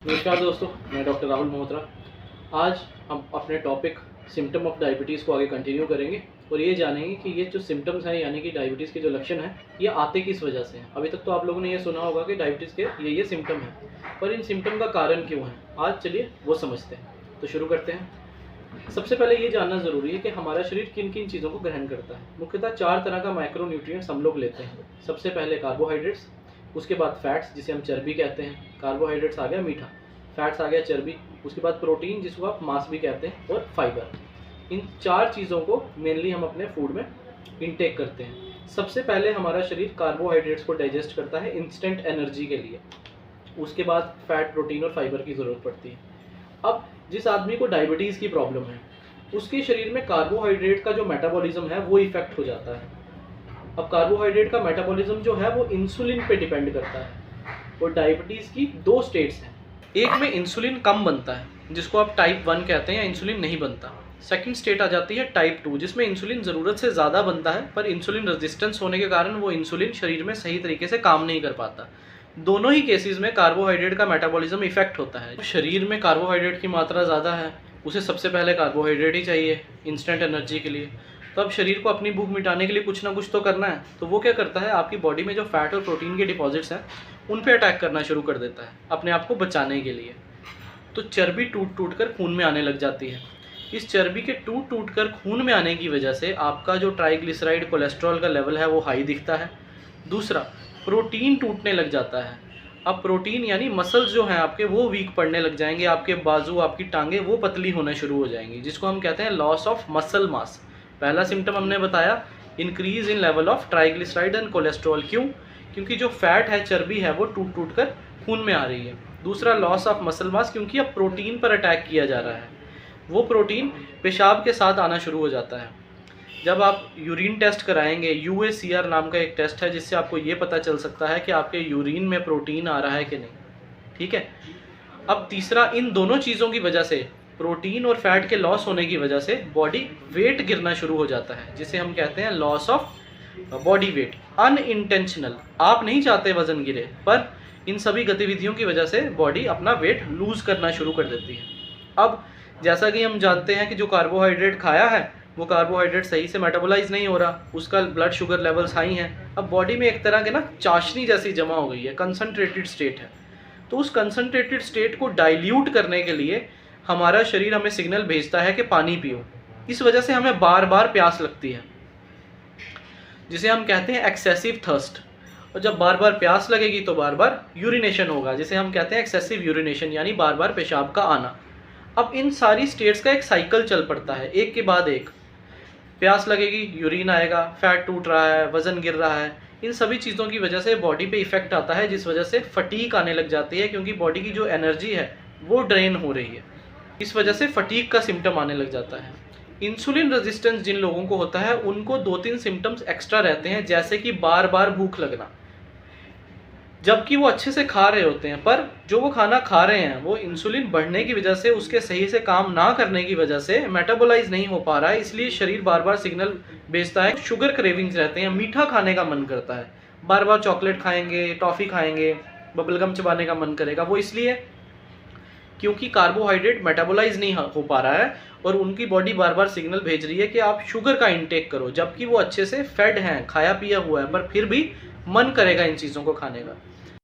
नमस्कार दोस्तों, मैं डॉक्टर राहुल मल्होत्रा। आज हम अपने टॉपिक सिम्टम ऑफ डायबिटीज़ को आगे कंटिन्यू करेंगे और ये जानेंगे कि ये जो सिम्टम्स हैं यानी कि डायबिटीज़ के जो लक्षण हैं ये आते किस वजह से हैं। अभी तक तो आप लोगों ने ये सुना होगा कि डायबिटीज़ के ये सिम्टम हैं, पर इन सिम्टम का कारण क्यों है आज चलिए वो समझते हैं। तो शुरू करते हैं। सबसे पहले ये जानना ज़रूरी है कि हमारा शरीर किन किन चीज़ों को ग्रहण करता है। मुख्यतः 4 तरह का माइक्रो न्यूट्रिएंट्स हम लोग लेते हैं। सबसे पहले कार्बोहाइड्रेट्स, उसके बाद फैट्स जिसे हम चर्बी कहते हैं, कार्बोहाइड्रेट्स आ गया मीठा, फैट्स आ गया चर्बी, उसके बाद प्रोटीन जिसको आप मांस भी कहते हैं, और फाइबर। इन 4 चीज़ों को मेनली हम अपने फूड में इनटेक करते हैं। सबसे पहले हमारा शरीर कार्बोहाइड्रेट्स को डाइजेस्ट करता है इंस्टेंट एनर्जी के लिए, उसके बाद फैट, प्रोटीन और फाइबर की ज़रूरत पड़ती है। अब जिस आदमी को डायबिटीज़ की प्रॉब्लम है उसके शरीर में कार्बोहाइड्रेट का जो मेटाबॉलिज्म है वो इफेक्ट हो जाता है। अब कार्बोहाइड्रेट का मेटाबॉलिज्म जो है वो इंसुलिन पे डिपेंड करता है और डायबिटीज़ की 2 स्टेट्स हैं। एक में इंसुलिन कम बनता है जिसको आप टाइप 1 कहते हैं या इंसुलिन नहीं बनता। सेकंड स्टेट आ जाती है टाइप 2 जिसमें इंसुलिन ज़रूरत से ज़्यादा बनता है पर इंसुलिन रेजिस्टेंस होने के कारण वो इंसुलिन शरीर में सही तरीके से काम नहीं कर पाता। दोनों ही केसेस में कार्बोहाइड्रेट का मेटाबॉलिज्म इफेक्ट होता है। शरीर में कार्बोहाइड्रेट की मात्रा ज़्यादा है, उसे सबसे पहले कार्बोहाइड्रेट ही चाहिए इंस्टेंट एनर्जी के लिए। तो अब शरीर को अपनी भूख मिटाने के लिए कुछ ना कुछ तो करना है, तो वो क्या करता है, आपकी बॉडी में जो फैट और प्रोटीन के डिपॉजिट्स हैं उन पे अटैक करना शुरू कर देता है अपने आप को बचाने के लिए। तो चर्बी टूट टूट कर खून में आने लग जाती है। इस चर्बी के टूट टूट कर खून में आने की वजह से आपका जो ट्राइग्लिसराइड कोलेस्ट्रॉल का लेवल है वो हाई दिखता है। दूसरा, प्रोटीन टूटने लग जाता है। अब प्रोटीन यानी मसल्स जो हैं आपके वो वीक पड़ने लग जाएंगे, आपके बाजू, आपकी टांगे वो पतली होना शुरू हो जाएंगी, जिसको हम कहते हैं लॉस ऑफ मसल मास। पहला सिम्टम हमने बताया increase in level of triglyceride and cholesterol. क्यों? क्योंकि जो फैट है, चर्बी है, वो टूट टूट कर खून में आ रही है। दूसरा, लॉस ऑफ मसल मास, क्योंकि अब प्रोटीन पर अटैक किया जा रहा है। वो प्रोटीन पेशाब के साथ आना शुरू हो जाता है। जब आप यूरिन टेस्ट कराएंगे, UACR नाम का एक टेस्ट है जिससे आपको ये पता चल सकता है कि आपके यूरिन में प्रोटीन आ रहा है कि नहीं। ठीक है। अब तीसरा, इन दोनों चीज़ों की वजह से, प्रोटीन और फैट के लॉस होने की वजह से बॉडी वेट गिरना शुरू हो जाता है, जिसे हम कहते हैं loss of body weight. Unintentional, आप नहीं चाहते वजन गिरे, पर इन सभी गतिविधियों की वजह से बॉडी अपना वेट लूज करना शुरू कर देती है। अब जैसा कि हम जानते हैं कि जो कार्बोहाइड्रेट खाया है वो कार्बोहाइड्रेट सही से मेटाबोलाइज नहीं हो रहा, उसका ब्लड शुगर लेवल्स हाई हैं। अब बॉडी में एक तरह के ना चाशनी जैसी जमा हो गई है, कंसनट्रेटेड स्टेट है। तो उस कंसनट्रेटेड स्टेट को डाइल्यूट करने के लिए हमारा शरीर हमें सिग्नल भेजता है कि पानी पियो। इस वजह से हमें बार बार प्यास लगती है, जिसे हम कहते हैं एक्सेसिव थर्स्ट। और जब बार बार प्यास लगेगी तो बार बार यूरिनेशन होगा, जिसे हम कहते हैं एक्सेसिव यूरिनेशन, यानी बार बार पेशाब का आना। अब इन सारी स्टेट्स का एक साइकिल चल पड़ता है, एक के बाद एक। प्यास लगेगी, यूरिन आएगा, फैट टूट रहा है, वजन गिर रहा है। इन सभी चीज़ों की वजह से बॉडी पे इफेक्ट आता है, जिस वजह से फटीग आने लग जाती है, क्योंकि बॉडी की जो एनर्जी है वो ड्रेन हो रही है। इस वजह से फटीग का सिम्टम आने लग जाता है। इंसुलिन रेजिस्टेंस जिन लोगों को होता है उनको 2-3 सिम्टम्स एक्स्ट्रा रहते हैं, जैसे कि बार बार भूख लगना, जबकि वो अच्छे से खा रहे होते हैं, पर जो वो खाना खा रहे हैं वो इंसुलिन बढ़ने की वजह से, उसके सही से काम ना करने की वजह से मेटाबोलाइज नहीं हो पा रहा है, इसलिए शरीर बार बार सिग्नल भेजता है। शुगर क्रेविंग्स रहते हैं, मीठा खाने का मन करता है, बार बार चॉकलेट खाएंगे, टॉफ़ी खाएंगे, बबलगम चबाने का मन करेगा। वो इसलिए क्योंकि कार्बोहाइड्रेट मेटाबोलाइज नहीं हो पा रहा है और उनकी बॉडी बार बार सिग्नल भेज रही है कि आप शुगर का इंटेक करो, जबकि वो अच्छे से फेड हैं, खाया पिया हुआ है, पर फिर भी मन करेगा इन चीज़ों को खाने का।